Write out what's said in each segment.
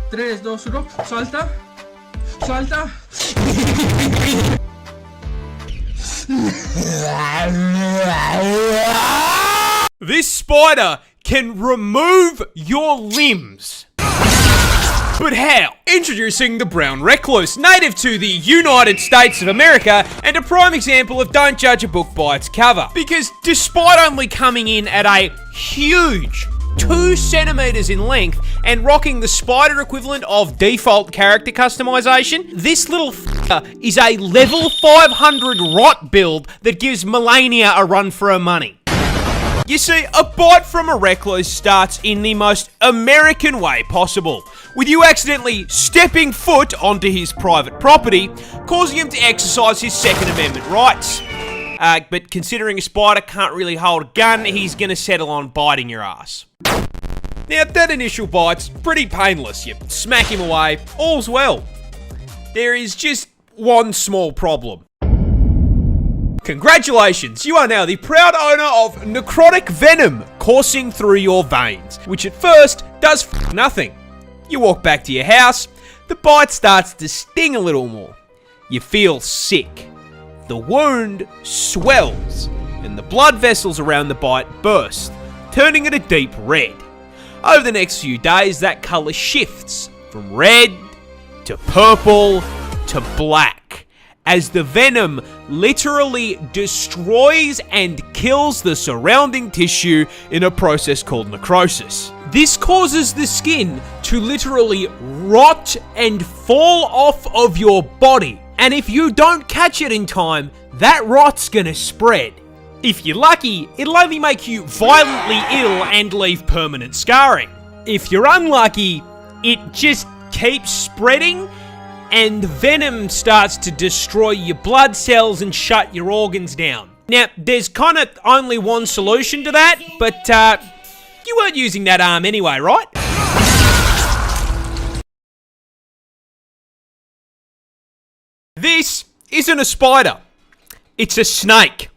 3, 2, 1, salta. Salta. This spider can remove your limbs. But how? Introducing the brown recluse, native to the United States of America, and a prime example of don't judge a book by its cover. Because despite only coming in at a huge 2 centimeters in length and rocking the spider equivalent of default character customization, this little f***er is a level 500 rot build that gives Melania a run for her money. You see, a bite from a recluse starts in the most American way possible, with you accidentally stepping foot onto his private property, causing him to exercise his Second Amendment rights. But considering a spider can't really hold a gun, he's gonna settle on biting your ass. Now, that initial bite's pretty painless. You smack him away, all's well. There is just one small problem. Congratulations, you are now the proud owner of necrotic venom coursing through your veins, which at first does nothing. You walk back to your house, the bite starts to sting a little more. You feel sick. The wound swells, and the blood vessels around the bite burst, turning it a deep red. Over the next few days, that colour shifts from red to purple to black, as the venom literally destroys and kills the surrounding tissue in a process called necrosis. This causes the skin to literally rot and fall off of your body. And if you don't catch it in time, that rot's gonna spread. If you're lucky, it'll only make you violently ill and leave permanent scarring. If you're unlucky, it just keeps spreading and venom starts to destroy your blood cells and shut your organs down. Now, there's kind of only one solution to that, but you weren't using that arm anyway, right? This isn't a spider, it's a snake.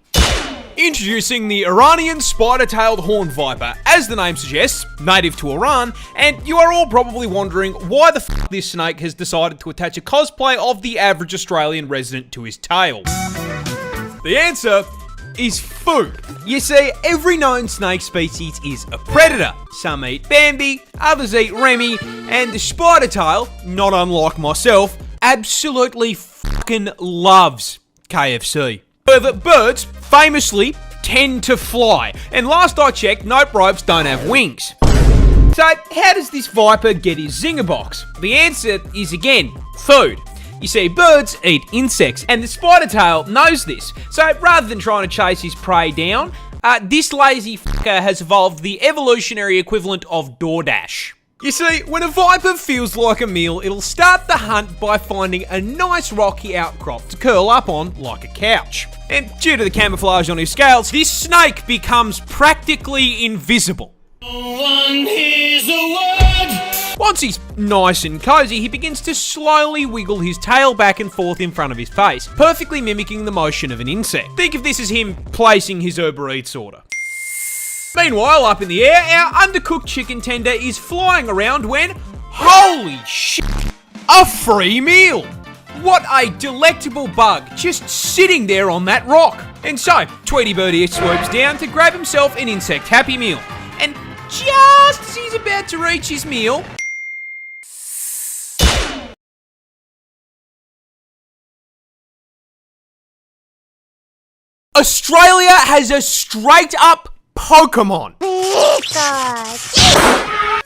Introducing the Iranian spider-tailed horned viper, as the name suggests, native to Iran, and you are all probably wondering why the f*** this snake has decided to attach a cosplay of the average Australian resident to his tail. The answer is food. You see, every known snake species is a predator. Some eat Bambi, others eat Remy, and the spider tail, not unlike myself, absolutely fucking loves KFC. However, birds famously tend to fly, and last I checked, note ropes don't have wings. So, how does this viper get his zinger box? The answer is again, food. You see, birds eat insects, and the spider tail knows this. So, rather than trying to chase his prey down, this lazy fucker has evolved the evolutionary equivalent of DoorDash. You see, when a viper feels like a meal, it'll start the hunt by finding a nice rocky outcrop to curl up on like a couch. And due to the camouflage on his scales, this snake becomes practically invisible. Once he's nice and cozy, he begins to slowly wiggle his tail back and forth in front of his face, perfectly mimicking the motion of an insect. Think of this as him placing his Uber Eats order. Meanwhile, up in the air, our undercooked chicken tender is flying around when, holy shit, a free meal! What a delectable bug, just sitting there on that rock. And so, Tweety Birdie swoops down to grab himself an insect Happy Meal. And just as he's about to reach his meal, Australia has a straight up Pokemon.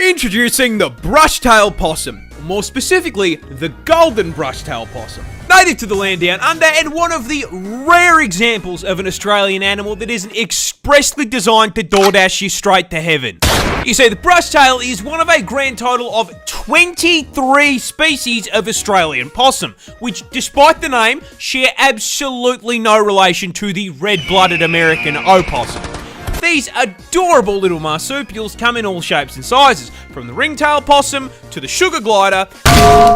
Introducing the brushtail possum, more specifically, the golden brushtail possum. Native to the land down under and one of the rare examples of an Australian animal that isn't expressly designed to DoorDash you straight to heaven. You see, the brushtail is one of a grand total of 23 species of Australian possum, which, despite the name, share absolutely no relation to the red-blooded American opossum. These adorable little marsupials come in all shapes and sizes, from the ringtail possum to the sugar glider,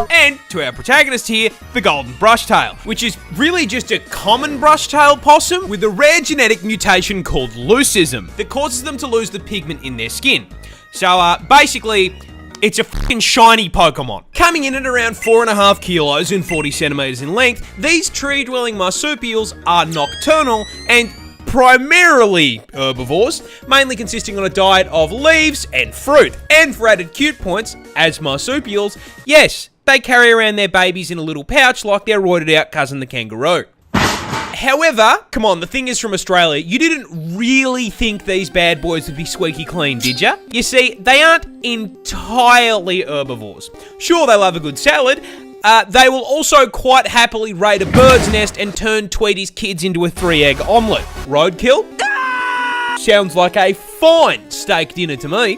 and to our protagonist here, the golden brushtail, which is really just a common brushtail possum with a rare genetic mutation called leucism that causes them to lose the pigment in their skin. So basically, It's a fucking shiny Pokemon. Coming in at around 4.5 kilos and 40 centimeters in length, these tree-dwelling marsupials are nocturnal and primarily herbivores, mainly consisting on a diet of leaves and fruit. And for added cute points, as marsupials, yes, they carry around their babies in a little pouch like their roided out cousin the kangaroo. However, come on, the thing is from Australia, you didn't really think these bad boys would be squeaky clean, did ya? You see, they aren't entirely herbivores. Sure, they love a good salad. They will also quite happily raid a bird's nest and turn Tweety's kids into a 3-egg omelette. Roadkill? Sounds like a fine steak dinner to me.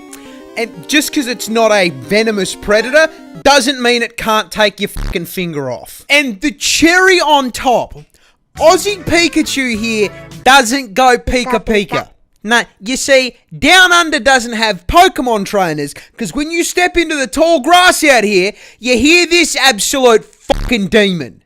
And just because it's not a venomous predator doesn't mean it can't take your fucking finger off. And the cherry on top, Aussie Pikachu here doesn't go Pika Pika. Nah, you see, Down Under doesn't have Pokemon trainers, because when you step into the tall grass out here, you hear this absolute fucking demon.